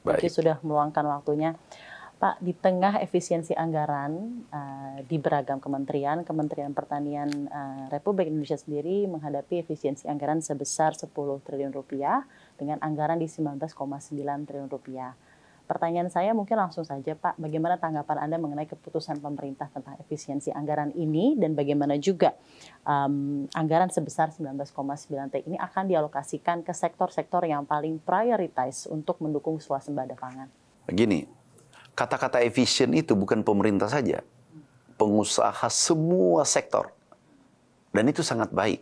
Baik. Jadi sudah meluangkan waktunya. Pak, di tengah efisiensi anggaran di beragam kementerian, Kementerian Pertanian Republik Indonesia sendiri menghadapi efisiensi anggaran sebesar 10 triliun rupiah dengan anggaran di 19,9 triliun rupiah. Pertanyaan saya mungkin langsung saja, Pak, bagaimana tanggapan Anda mengenai keputusan pemerintah tentang efisiensi anggaran ini dan bagaimana juga anggaran sebesar 19,9 T ini akan dialokasikan ke sektor-sektor yang paling prioritas untuk mendukung swasembada pangan? Begini. Kata-kata efisien itu bukan pemerintah saja, pengusaha semua sektor. Dan itu sangat baik.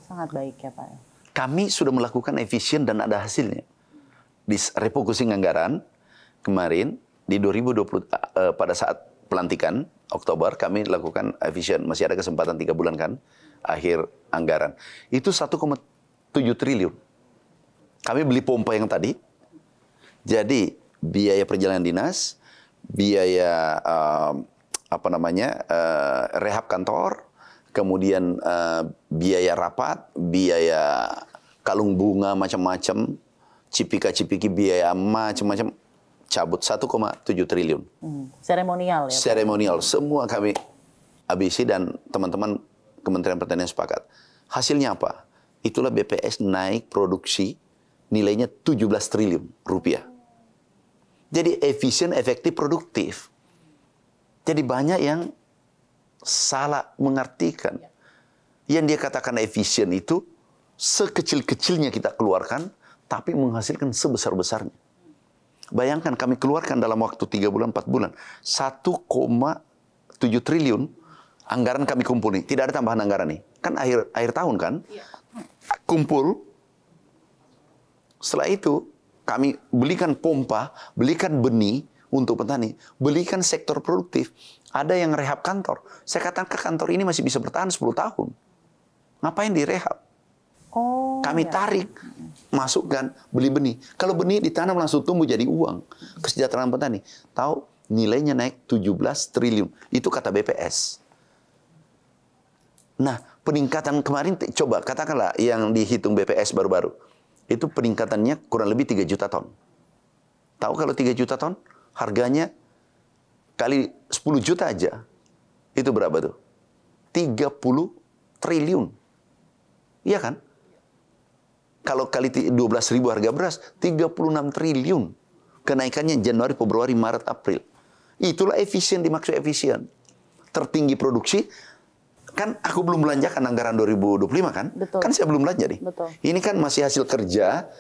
Sangat baik ya Pak. Kami sudah melakukan efisien dan ada hasilnya. Di refocusing anggaran kemarin, di 2020 pada saat pelantikan, Oktober, kami lakukan efisien. Masih ada kesempatan 3 bulan kan, akhir anggaran. Itu 1,7 triliun. Kami beli pompa yang tadi, jadi biaya perjalanan dinas, biaya rehab kantor, kemudian biaya rapat, biaya kalung bunga macam-macam, cipika-cipiki biaya macam-macam, cabut 1,7 triliun. Seremonial ya? Seremonial, semua kami habisi dan teman-teman Kementerian Pertanian sepakat. Hasilnya apa? Itulah BPS naik produksi nilainya 17 triliun rupiah. Jadi efisien, efektif, produktif. Jadi banyak yang salah mengartikan. Yang dia katakan efisien itu sekecil-kecilnya kita keluarkan, tapi menghasilkan sebesar-besarnya. Bayangkan kami keluarkan dalam waktu 3 bulan, 4 bulan. 1,7 triliun anggaran kami kumpul nih. Tidak ada tambahan anggaran nih. Kan akhir tahun kan? Kumpul. Setelah itu kami belikan pompa, belikan benih untuk petani, belikan sektor produktif. Ada yang rehab kantor. Saya katakan kantor ini masih bisa bertahan 10 tahun. Ngapain direhab? Kami tarik, masukkan, beli benih. Kalau benih ditanam langsung tumbuh jadi uang. Kesejahteraan petani. Tahu nilainya naik 17 triliun. Itu kata BPS. Nah, peningkatan kemarin, coba katakanlah yang dihitung BPS baru-baru. Itu peningkatannya kurang lebih 3 juta ton. Tahu kalau 3 juta ton? Harganya kali 10 juta aja. Itu berapa tuh? 30 triliun. Iya kan? Kalau kali 12.000 harga beras, 36 triliun. Kenaikannya Januari, Februari, Maret, April. Itulah efisien, dimaksud efisien. Tertinggi produksi. Kan aku belum belanjakan anggaran 2025 kan? Betul. Kan saya belum belanja nih. Betul. Ini kan masih hasil kerja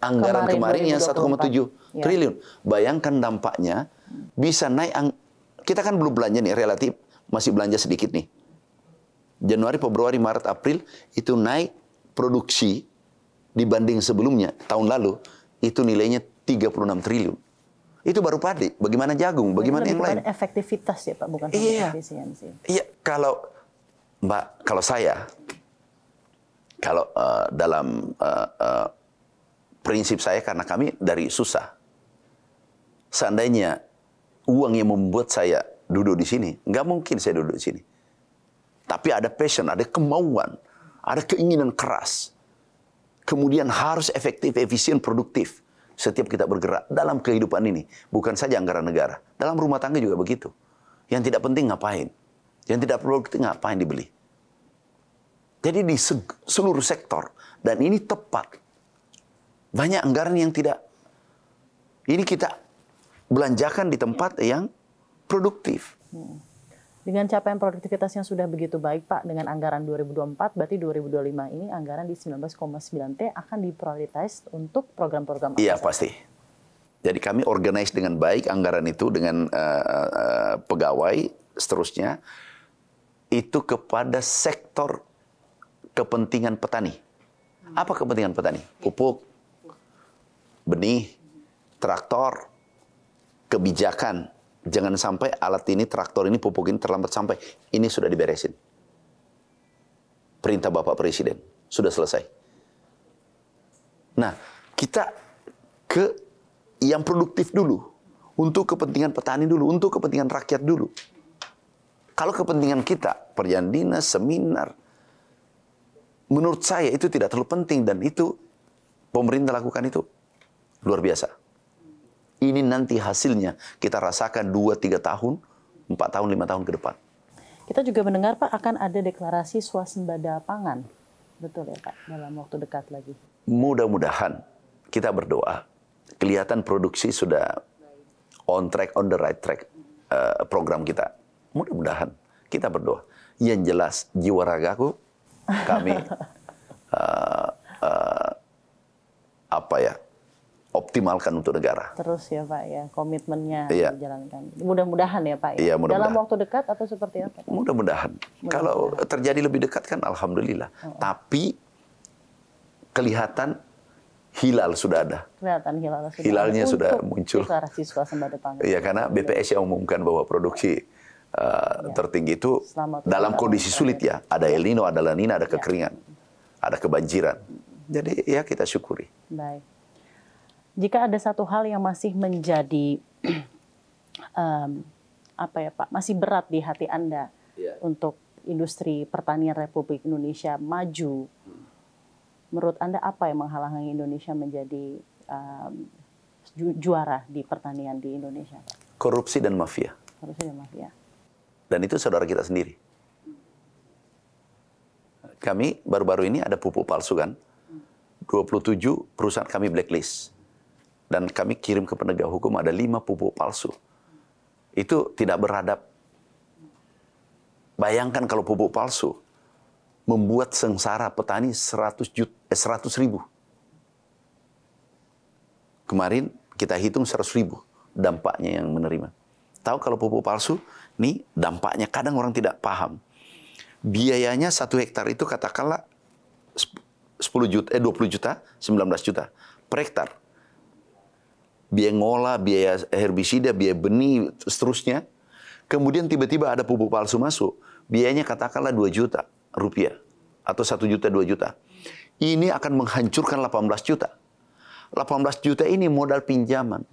anggaran kemarin yang 1,7 triliun. Bayangkan dampaknya bisa naik. Kita kan belum belanja nih, relatif masih belanja sedikit nih. Januari, Februari, Maret, April itu naik produksi dibanding sebelumnya tahun lalu itu nilainya 36 triliun. Itu baru padi. Bagaimana jagung? Bagaimana yang lain? Efektivitas ya Pak, bukan hanya efisiensi. Iya, Mbak, kalau saya, dalam prinsip saya, karena kami dari susah. Seandainya uang yang membuat saya duduk di sini, nggak mungkin saya duduk di sini. Tapi ada passion, ada kemauan, ada keinginan keras. Kemudian harus efektif, efisien, produktif. Setiap kita bergerak dalam kehidupan ini. Bukan saja anggaran negara. Dalam rumah tangga juga begitu. Yang tidak penting ngapain? Yang tidak produktif ngapain dibeli? Jadi di seluruh sektor. Dan ini tepat. Banyak anggaran yang tidak. Ini kita belanjakan di tempat yang produktif. Dengan capaian produktivitas yang sudah begitu baik Pak, dengan anggaran 2024, berarti 2025 ini anggaran di 19,9 T akan diprioritas untuk program-program apa? Iya pasti. Jadi kami organize dengan baik anggaran itu dengan pegawai seterusnya. Itu kepada sektor kepentingan petani. Apa kepentingan petani? Pupuk, benih, traktor, kebijakan. Jangan sampai alat ini, traktor ini, pupuk ini terlambat sampai. Ini sudah diberesin. Perintah Bapak Presiden. Sudah selesai. Nah, kita ke yang produktif dulu. Untuk kepentingan petani dulu. Untuk kepentingan rakyat dulu. Kalau kepentingan kita, perjalanan dinas, seminar, menurut saya itu tidak terlalu penting. Dan itu, pemerintah lakukan itu luar biasa. Ini nanti hasilnya kita rasakan 2-3 tahun, 4 tahun, 5 tahun ke depan. Kita juga mendengar Pak akan ada deklarasi swasembada pangan. Betul ya Pak, dalam waktu dekat lagi. Mudah-mudahan kita berdoa. Kelihatan produksi sudah on track, on the right track program kita. Mudah-mudahan kita berdoa. Yang jelas jiwa ragaku kami optimalkan untuk negara. Terus ya Pak ya, komitmennya Iya. dijalankan. Mudah-mudahan ya Pak ya. Iya, mudah-mudahan. Dalam waktu dekat atau seperti apa Pak? Mudah-mudahan. Kalau terjadi lebih dekat kan alhamdulillah. Tapi kelihatan hilal sudah ada. Kelihatan hilal sudah Hilalnya ada sudah untuk muncul. deklarasi swasembada pangan. Iya, karena BPS yang umumkan bahwa produksi tertinggi itu Selama dalam 3 kondisi tahun sulit ya. Ada El Nino, ada La Nina, ada Ya. kekeringan, ada kebanjiran. Jadi ya kita syukuri. Baik. Jika ada satu hal yang masih menjadi apa ya Pak, masih berat di hati Anda untuk industri pertanian Republik Indonesia maju, menurut Anda apa yang menghalangi Indonesia menjadi juara di pertanian di Indonesia? Korupsi dan mafia. Harusnya mafia. Dan itu saudara kita sendiri. Kami baru-baru ini ada pupuk palsu kan. 27 perusahaan kami blacklist. Dan kami kirim ke penegak hukum ada 5 pupuk palsu. Itu tidak beradab. Bayangkan kalau pupuk palsu membuat sengsara petani 100.000. Kemarin kita hitung 100.000 dampaknya yang menerima. Tahu kalau pupuk palsu, nih dampaknya kadang orang tidak paham. Biayanya 1 hektar itu katakanlah 20 juta, 19 juta per hektar. Biaya ngolah, biaya herbisida, biaya benih, seterusnya. Kemudian tiba-tiba ada pupuk palsu masuk. Biayanya katakanlah 2 juta rupiah. Atau 1 juta, 2 juta. Ini akan menghancurkan 18 juta. 18 juta ini modal pinjaman.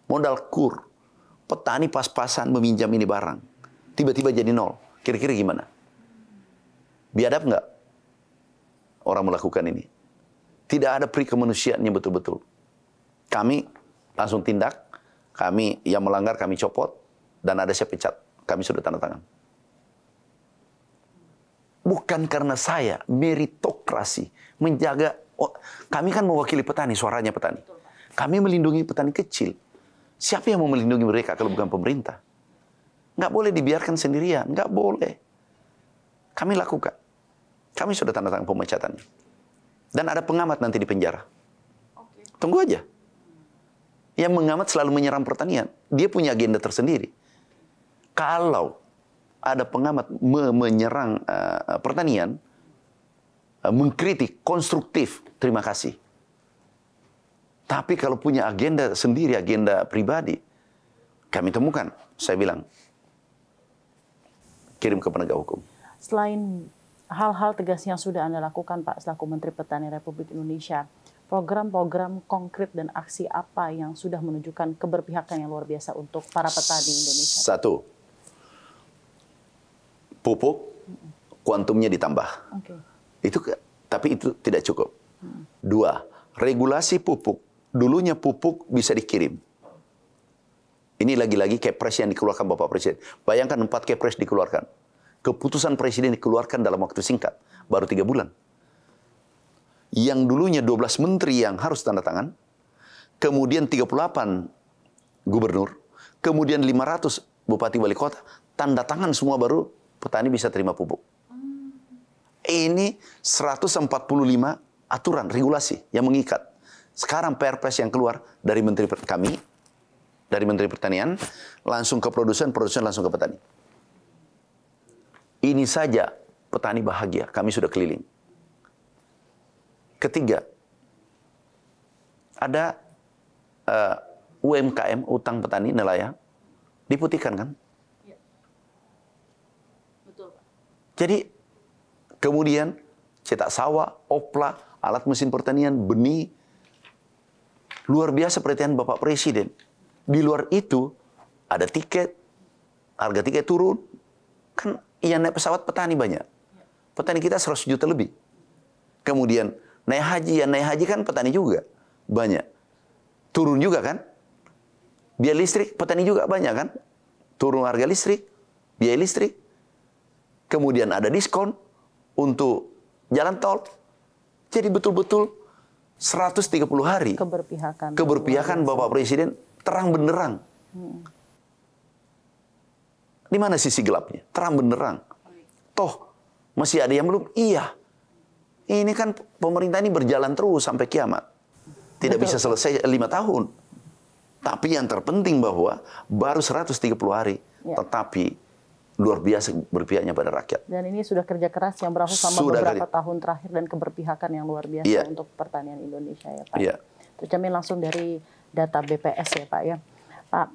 Modal kur. Petani pas-pasan meminjam ini barang. Tiba-tiba jadi 0. Kira-kira gimana? Biadab nggak orang melakukan ini? Tidak ada peri kemanusiaannya betul-betul. Kami langsung tindak, kami yang melanggar kami copot, dan ada saya pecat. Kami sudah tanda tangan. Bukan karena saya, meritokrasi. Menjaga, kami kan mewakili petani, suaranya petani. Kami melindungi petani kecil. Siapa yang mau melindungi mereka kalau bukan pemerintah? Nggak boleh dibiarkan sendirian, nggak boleh. Kami lakukan. Kami sudah tanda tangan pemecatannya. Dan ada pengamat nanti di penjara. Tunggu aja. Yang mengamat selalu menyerang pertanian. Dia punya agenda tersendiri. Kalau ada pengamat menyerang pertanian, mengkritik, konstruktif, terima kasih. Tapi kalau punya agenda sendiri, agenda pribadi, kami temukan, saya bilang, kirim ke penegak hukum. Selain hal-hal tegas yang sudah Anda lakukan Pak selaku Menteri Pertanian Republik Indonesia, program-program konkret dan aksi apa yang sudah menunjukkan keberpihakan yang luar biasa untuk para petani Indonesia? 1, pupuk kuantumnya ditambah. Tapi itu tidak cukup. 2, regulasi pupuk. Dulunya pupuk bisa dikirim. Ini lagi-lagi kepres yang dikeluarkan Bapak Presiden. Bayangkan 4 kepres dikeluarkan. Keputusan Presiden dikeluarkan dalam waktu singkat. Baru 3 bulan. Yang dulunya 12 menteri yang harus tanda tangan, kemudian 38 gubernur, kemudian 500 bupati wali kota, tanda tangan semua baru petani bisa terima pupuk. Ini 145 aturan, regulasi yang mengikat. Sekarang Perpres yang keluar dari menteri kami, dari Menteri Pertanian, langsung ke produsen, produsen langsung ke petani. Ini saja petani bahagia, kami sudah keliling. Ketiga, ada UMKM, utang petani, nelayan, diputihkan kan? Ya. Betul, Pak. Jadi, kemudian cetak sawah, opla, alat mesin pertanian, benih, luar biasa perhatian Bapak Presiden. Di luar itu, ada tiket, harga tiket turun, kan yang naik pesawat petani banyak. Petani kita 100 juta lebih. Kemudian, naik haji, yang naik haji kan petani juga. Banyak. Turun juga kan? Biaya listrik, petani juga banyak kan? Turun harga listrik, biaya listrik. Kemudian ada diskon untuk jalan tol. Jadi betul-betul 130 hari. Keberpihakan Bapak Presiden terang benderang. Di mana sisi gelapnya? Terang benderang. Toh, masih ada yang belum? Iya. Ini kan pemerintah ini berjalan terus sampai kiamat. Tidak bisa selesai 5 tahun. Tapi yang terpenting bahwa baru 130 hari. Tetapi luar biasa berpihaknya pada rakyat. Dan ini sudah kerja keras yang berlangsung selama beberapa tahun terakhir dan keberpihakan yang luar biasa untuk pertanian Indonesia ya Pak. Tercermin langsung dari data BPS ya Pak ya. Pak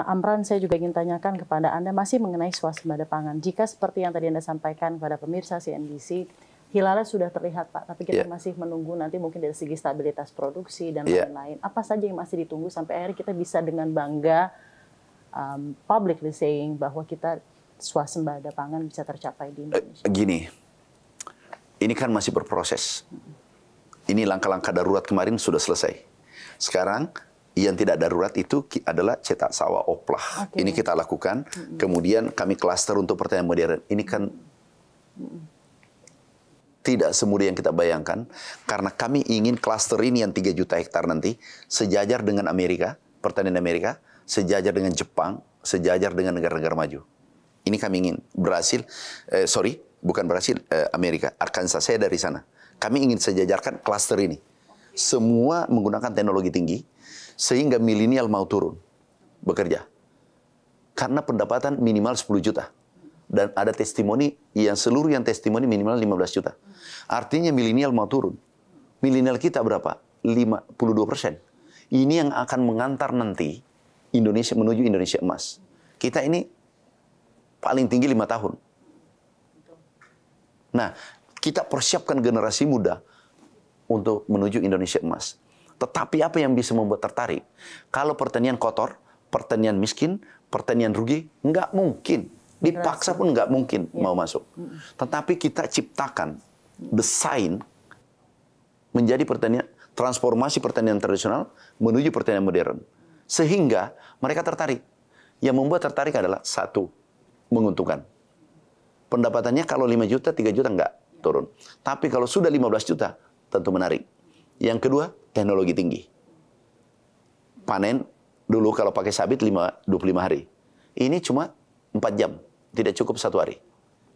Amran, saya juga ingin tanyakan kepada Anda masih mengenai swasembada pangan. Jika seperti yang tadi Anda sampaikan kepada pemirsa CNBC, hilalnya sudah terlihat Pak, tapi kita masih menunggu nanti mungkin dari segi stabilitas produksi dan lain-lain. Apa saja yang masih ditunggu sampai akhirnya kita bisa dengan bangga publicly saying bahwa kita swasembada pangan bisa tercapai di Indonesia? Gini, ini kan masih berproses. Ini langkah-langkah darurat kemarin sudah selesai. Sekarang yang tidak darurat itu adalah cetak sawah oplah. Ini kita lakukan. Kemudian kami klaster untuk pertanian modern. Ini kan tidak semudah yang kita bayangkan. Karena kami ingin klaster ini yang 3 juta hektar nanti sejajar dengan Amerika, pertanian Amerika, sejajar dengan Jepang, sejajar dengan negara-negara maju. Ini kami ingin. Amerika. Arkansas, saya dari sana. Kami ingin sejajarkan klaster ini. Semua menggunakan teknologi tinggi, sehingga milenial mau turun bekerja. Karena pendapatan minimal 10 juta. Dan ada testimoni yang seluruh yang testimoni minimal 15 juta. Artinya milenial mau turun. Milenial kita berapa? 52%. Ini yang akan mengantar nanti Indonesia menuju Indonesia emas. Kita ini paling tinggi 5 tahun. Nah, kita persiapkan generasi muda untuk menuju Indonesia emas. Tetapi apa yang bisa membuat tertarik? Kalau pertanian kotor, pertanian miskin, pertanian rugi, nggak mungkin. Dipaksa pun nggak mungkin mau masuk. Tetapi kita ciptakan, desain, menjadi pertanian, transformasi pertanian tradisional menuju pertanian modern. Sehingga mereka tertarik. Yang membuat tertarik adalah satu, menguntungkan. Pendapatannya kalau 5 juta, 3 juta nggak turun. Tapi kalau sudah 15 juta, tentu menarik. Yang kedua, teknologi tinggi. Panen dulu kalau pakai sabit 25 hari. Ini cuma 4 jam. Tidak cukup 1 hari.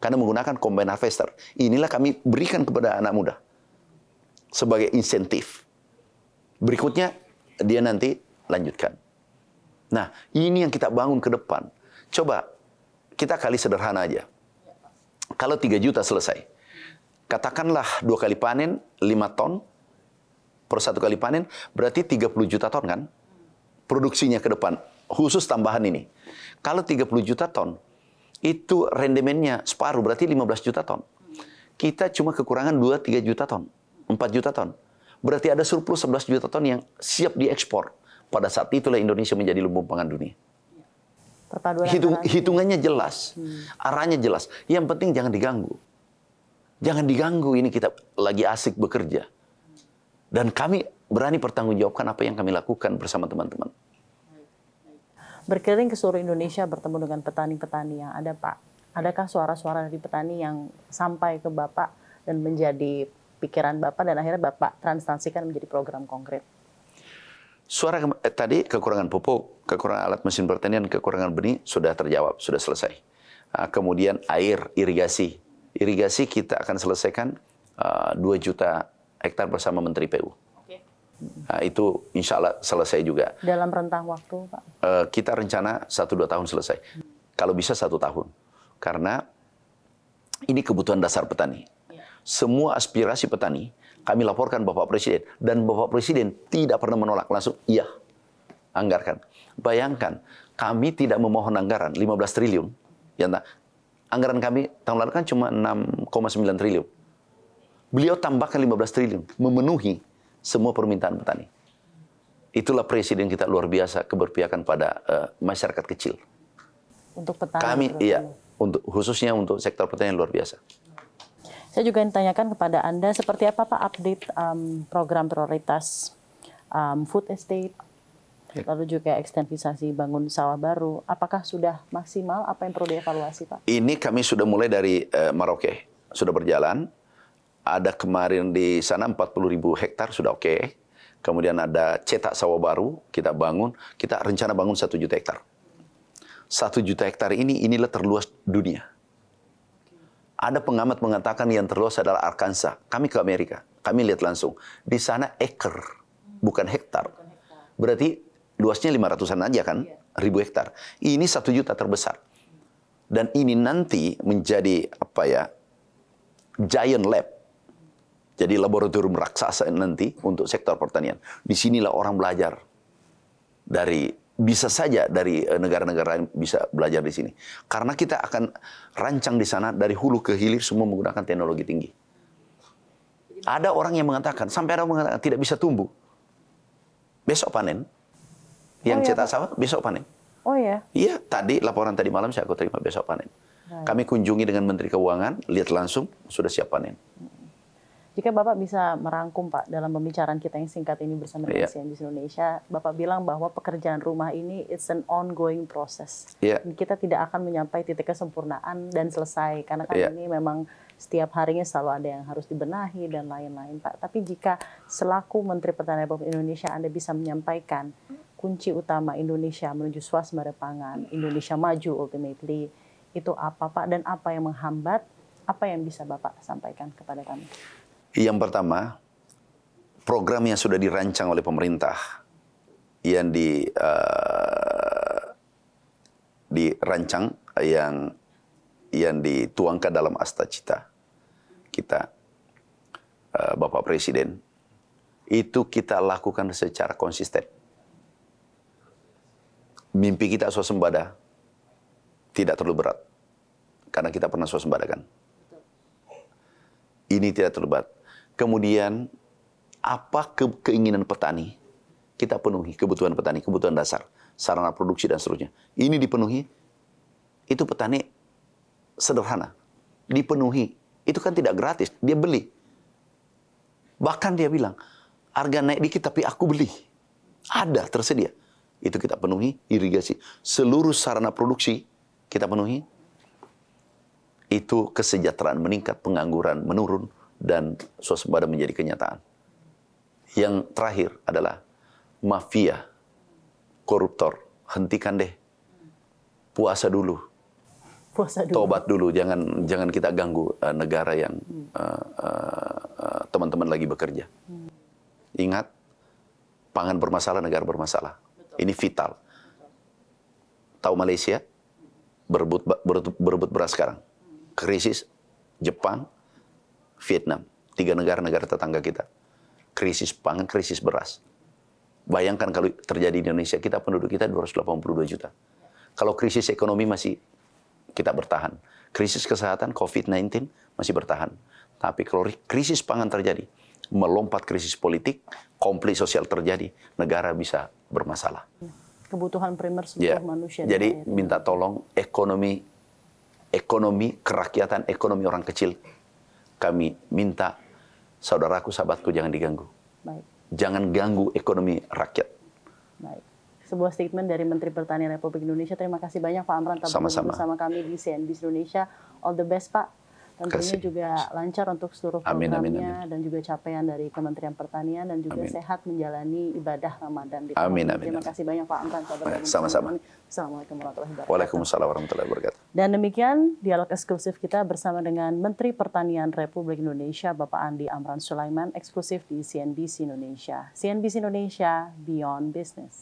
Karena menggunakan combine harvester. Inilah kami berikan kepada anak muda. Sebagai insentif. Berikutnya, dia nanti lanjutkan. Nah, ini yang kita bangun ke depan. Coba, kita kali sederhana aja. Kalau 3 juta selesai. Katakanlah 2 kali panen, 5 ton. Per 1 kali panen, berarti 30 juta ton kan? Produksinya ke depan. Khusus tambahan ini. Kalau 30 juta ton, itu rendemennya separuh, berarti 15 juta ton. Kita cuma kekurangan 2-3 juta ton. 4 juta ton. Berarti ada surplus 11 juta ton yang siap diekspor. Pada saat itulah Indonesia menjadi lumbung pangan dunia. Hitungannya jelas. Arahnya jelas. Yang penting jangan diganggu. Jangan diganggu, ini kita lagi asik bekerja. Dan kami berani pertanggungjawabkan apa yang kami lakukan bersama teman-teman. Berkeliling ke seluruh Indonesia bertemu dengan petani-petani yang ada, Pak. Adakah suara-suara dari petani yang sampai ke Bapak dan menjadi pikiran Bapak dan akhirnya Bapak transformasikan menjadi program konkret? Suara tadi kekurangan pupuk, kekurangan alat mesin pertanian, kekurangan benih sudah terjawab, sudah selesai. Kemudian air, irigasi. Irigasi kita akan selesaikan 2 juta hektar bersama Menteri PU. Nah, itu insya Allah selesai juga. Dalam rentang waktu, Pak? Kita rencana 1-2 tahun selesai. Kalau bisa 1 tahun. Karena ini kebutuhan dasar petani. Semua aspirasi petani kami laporkan Bapak Presiden. Dan Bapak Presiden tidak pernah menolak. Langsung, iya, anggarkan. Bayangkan, kami tidak memohon anggaran 15 triliun. Ya, anggaran kami tahun lalu kan cuma 6,9 triliun. Beliau tambahkan 15 triliun. Memenuhi semua permintaan petani. Itulah presiden kita luar biasa, keberpihakan pada masyarakat kecil. Untuk petani. Kami, khususnya untuk sektor pertanian luar biasa. Saya juga ingin tanyakan kepada Anda, seperti apa Pak update program prioritas food estate, lalu juga ekstensifikasi bangun sawah baru. Apakah sudah maksimal? Apa yang perlu dievaluasi, Pak? Ini kami sudah mulai dari Merauke, sudah berjalan. Ada kemarin di sana 40.000 hektar sudah oke. Kemudian ada cetak sawah baru, kita bangun. Kita rencana bangun 1 juta hektar. 1 juta hektar inilah terluas dunia. Ada pengamat mengatakan yang terluas adalah Arkansas. Kami ke Amerika, kami lihat langsung. Di sana acre, bukan hektar. Berarti luasnya 500-an aja kan, ribu hektar. Ini 1 juta terbesar. Dan ini nanti menjadi giant lab. Jadi laboratorium raksasa nanti untuk sektor pertanian. Disinilah orang belajar bisa saja dari negara-negara lain bisa belajar di sini. Karena kita akan rancang di sana dari hulu ke hilir semua menggunakan teknologi tinggi. Ada orang yang mengatakan, sampai ada orang mengatakan tidak bisa tumbuh. Besok panen. Yang cetak sawah besok panen. Oh ya? Iya, laporan tadi malam aku terima besok panen. Kami kunjungi dengan Menteri Keuangan, lihat langsung sudah siap panen. Jika Bapak bisa merangkum, Pak, dalam pembicaraan kita yang singkat ini bersama dengan CNBC Indonesia, Bapak bilang bahwa pekerjaan rumah ini it's an ongoing process. Kita tidak akan menyampai titik kesempurnaan dan selesai, karena kan ini memang setiap harinya selalu ada yang harus dibenahi dan lain-lain, Pak. Tapi jika selaku Menteri Pertanian Republik Indonesia Anda bisa menyampaikan kunci utama Indonesia menuju swasembada pangan, Indonesia maju ultimately, itu apa, Pak? Dan apa yang menghambat? Apa yang bisa Bapak sampaikan kepada kami? Yang pertama, program yang sudah dirancang oleh pemerintah yang dirancang yang dituangkan dalam Asta Cita kita, Bapak Presiden, itu kita lakukan secara konsisten. Mimpi kita swasembada tidak terlalu berat, karena kita pernah swasembadakan. Ini tidak terlalu berat. Kemudian, apa keinginan petani, kita penuhi kebutuhan petani, kebutuhan dasar, sarana produksi dan seterusnya. Ini dipenuhi, itu petani sederhana. Dipenuhi, itu kan tidak gratis, dia beli. Bahkan dia bilang, harga naik dikit tapi aku beli. Ada, tersedia. Itu kita penuhi, irigasi. Seluruh sarana produksi kita penuhi. Itu kesejahteraan meningkat, pengangguran menurun, dan swasembada menjadi kenyataan. Yang terakhir adalah mafia, koruptor. Hentikan deh. Puasa dulu. Tobat dulu. Jangan kita ganggu negara yang teman-teman lagi bekerja. Ingat, pangan bermasalah, negara bermasalah. Ini vital. Tahu Malaysia? Berebut beras sekarang. Krisis Jepang, Vietnam, 3 negara-negara tetangga kita. Krisis pangan, krisis beras. Bayangkan kalau terjadi di Indonesia, penduduk kita 282 juta. Kalau krisis ekonomi masih kita bertahan. Krisis kesehatan, COVID-19 masih bertahan. Tapi kalau krisis pangan terjadi, melompat krisis politik, konflik sosial terjadi, negara bisa bermasalah. Kebutuhan primer seluruh manusia. Jadi minta tolong ekonomi kerakyatan, ekonomi orang kecil, kami minta saudaraku, sahabatku jangan diganggu. Baik. Jangan ganggu ekonomi rakyat. Baik. Sebuah statement dari Menteri Pertanian Republik Indonesia. Terima kasih banyak Pak Amran telah bergabung bersama kami di CNBC Indonesia. All the best Pak. Tentunya juga lancar untuk seluruh programnya dan juga capaian dari Kementerian Pertanian dan juga sehat menjalani ibadah Ramadan di tahun ini. Terima kasih banyak Pak Amran telah bergabung bersama kami. Assalamualaikum warahmatullahi wabarakatuh. Waalaikumsalam warahmatullahi wabarakatuh. Dan demikian dialog eksklusif kita bersama dengan Menteri Pertanian Republik Indonesia Bapak Andi Amran Sulaiman, eksklusif di CNBC Indonesia. CNBC Indonesia, Beyond Business.